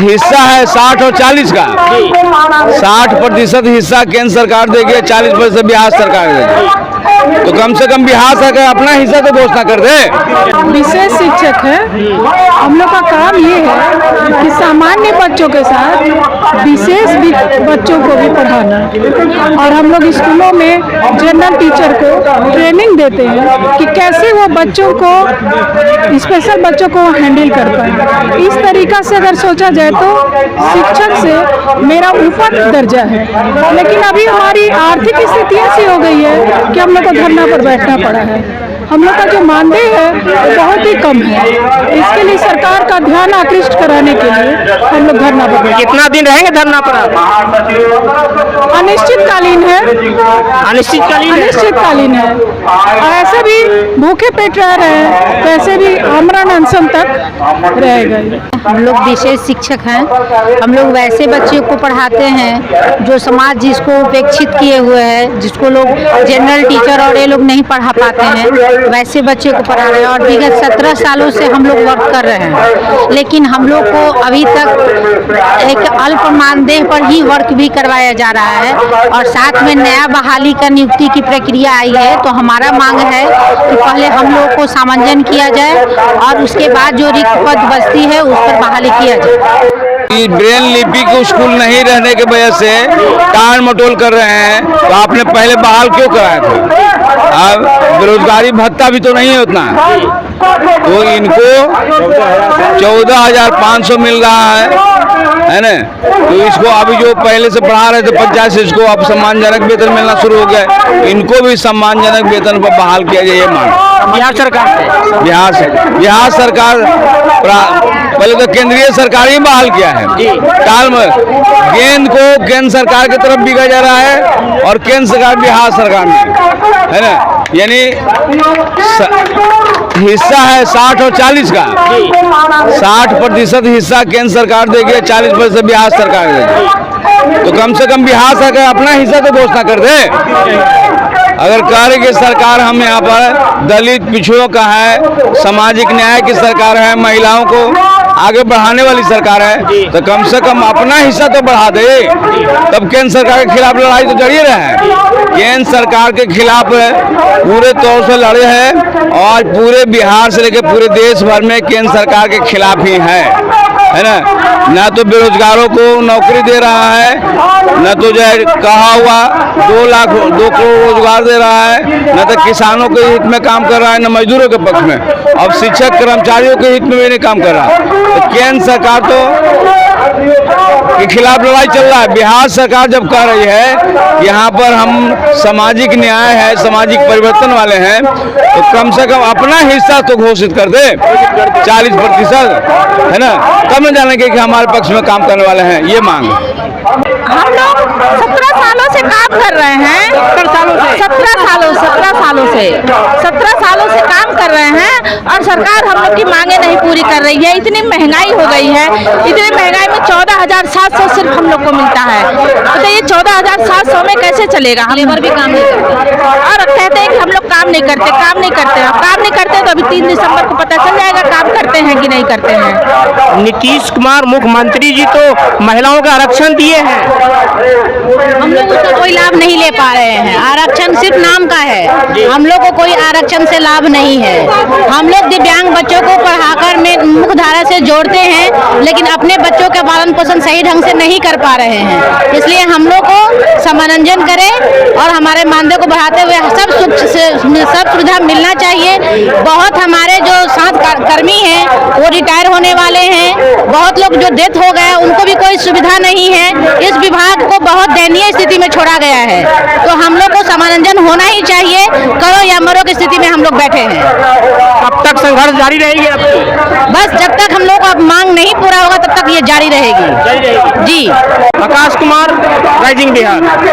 हिस्सा है 60 और 40 का। 60% हिस्सा केंद्र सरकार देगी, 40% बिहार सरकार देगी। तो कम से कम बिहार सरकार अपना हिस्सा तो घोषणा कर दे। विशेष शिक्षक है, हम लोग का काम ये है कि सामान्य बच्चों के साथ विशेष बच्चों को भी पढ़ाना, और हम लोग स्कूलों में जनरल टीचर को ट्रेनिंग देते हैं कि कैसे वो बच्चों को, स्पेशल बच्चों को हैंडल कर पाए। इस तरीका से अगर सोचा जाए तो शिक्षक से मेरा ऊपर दर्जा है, लेकिन अभी हमारी आर्थिक स्थिति ऐसी हो गई है कि हम लोग को धरना पर बैठना पड़ा है। हम लोग का जो मानदेय है वो बहुत ही कम है। इसके लिए सरकार का ध्यान आकृष्ट कराने के लिए हम लोग धरना पर बैठे। कितना दिन रहेंगे धरना पर? अनिश्चितकालीन है। अनिश्चितकालीन है, और ऐसे भी भूखे पेट रह रहे हैं, वैसे भी आमरण अनशन तक रहेगा। हम लोग विशेष शिक्षक हैं। हम लोग वैसे बच्चों को पढ़ाते हैं जो समाज जिसको उपेक्षित किए हुए है, जिसको लोग जनरल टीचर और ये लोग नहीं पढ़ा पाते हैं, वैसे बच्चे को पढ़ा रहे हैं। और विगत 17 सालों से हम लोग वर्क कर रहे हैं, लेकिन हम लोग को अभी तक एक अल्प मानदेय पर ही वर्क भी करवाया जा रहा है, और साथ में नया बहाली का नियुक्ति की प्रक्रिया आई है। तो हमारा मांग है कि पहले हम लोग को सामंजन किया जाए, और उसके बाद जो रिक्त पद बचती है उस पर बहाली किया जाए। ब्रेन लिपि को स्कूल नहीं रहने की वजह से टाल मटोल कर रहे हैं, तो आपने पहले बहाल क्यों कराया था? अब बेरोजगारी भत्ता भी तो नहीं है उतना, तो इनको 14,500 मिल रहा है ना। तो इसको अभी जो पहले से पढ़ा रहे थे 50 से, इसको अब सम्मानजनक वेतन मिलना शुरू हो गया। इनको भी सम्मानजनक वेतन पर बहाल किया जाए, ये मांग बिहार सरकार से। बिहार सरकार पहले तो केंद्रीय सरकार ही बहाल किया है। टाल में गेंद को केंद्र सरकार की तरफ बिका जा रहा है, और केंद्र सरकार बिहार सरकार में है ना। यानी हिस्सा है 60 और 40 का। 60% हिस्सा केंद्र सरकार देगी, 40% बिहार सरकार देगी। तो कम से कम बिहार सरकार अपना हिस्सा तो घोषणा कर दे। अगर कह रही कि सरकार हम यहाँ पर दलित पिछड़ों का है, सामाजिक न्याय की सरकार है, महिलाओं को आगे बढ़ाने वाली सरकार है, तो कम से कम अपना हिस्सा तो बढ़ा दे। तब केंद्र सरकार के खिलाफ लड़ाई तो जड़ी रहे। केंद्र सरकार के खिलाफ पूरे तौर से लड़े हैं, और पूरे बिहार से लेकर पूरे देश भर में केंद्र सरकार के खिलाफ ही है ना। न तो बेरोजगारों को नौकरी दे रहा है, न तो जो है कहा हुआ 2 करोड़ रोजगार दे रहा है, न तो किसानों के हित में काम कर रहा है, न मजदूरों के पक्ष में। अब शिक्षक कर्मचारियों के हित में भी नहीं काम कर रहा। तो केंद्र सरकार के खिलाफ लड़ाई चल रहा है। बिहार सरकार जब कह रही है यहाँ पर हम सामाजिक न्याय है, सामाजिक परिवर्तन वाले हैं, तो कम से कम अपना हिस्सा तो घोषित कर दे, 40% है ना। तब न जानेंगे कि हमारे पक्ष में काम करने वाले हैं, ये मांग। हम लोग 17 सालों से काम कर रहे हैं। 17 सालों से काम कर रहे हैं, और सरकार हम लोग की मांगे नहीं पूरी कर रही है। इतनी महंगाई हो गई है, इतनी महंगाई में 14,700 सिर्फ हम लोग को मिलता है। तो ये 14,700 में कैसे चलेगा? हम लेबर भी काम नहीं करते, और कहते हैं कि हम लोग काम नहीं करते। काम नहीं करते तो अभी 3 दिसंबर को पता चल जाएगा काम करते हैं कि नहीं करते हैं। नीतीश कुमार मुख्यमंत्री जी तो महिलाओं का आरक्षण दिए हैं, हम लोग उसका कोई लाभ नहीं ले पा रहे हैं। आरक्षण सिर्फ नाम का है, हम लोग को कोई आरक्षण से लाभ नहीं है। हम लोग दिव्यांग बच्चों को पढ़ाकर में मुख्य धारा से जोड़ते हैं, लेकिन अपने बच्चों का पालन पोषण सही ढंग से नहीं कर पा रहे हैं। इसलिए हम लोग को समानंजन करें, और हमारे मानदेय को बढ़ाते हुए सब सुविधा मिलना चाहिए। बहुत हमारे जो साथ कर्मी हैं वो रिटायर होने वाले हैं, बहुत लोग जो डेथ हो गए उनको भी कोई सुविधा नहीं है। इस विभाग को बहुत दयनीय स्थिति में छोड़ा गया है, तो हम लोग को समानंजन होना ही चाहिए। करो या मरो की स्थिति में हम लोग बैठे हैं। अब तक संघर्ष जारी रहेगी आपकी? बस जब तक हम लोग का मांग नहीं पूरा होगा तब तक ये जारी रहेगी। जी। आकाश कुमार, राइजिंग बिहार।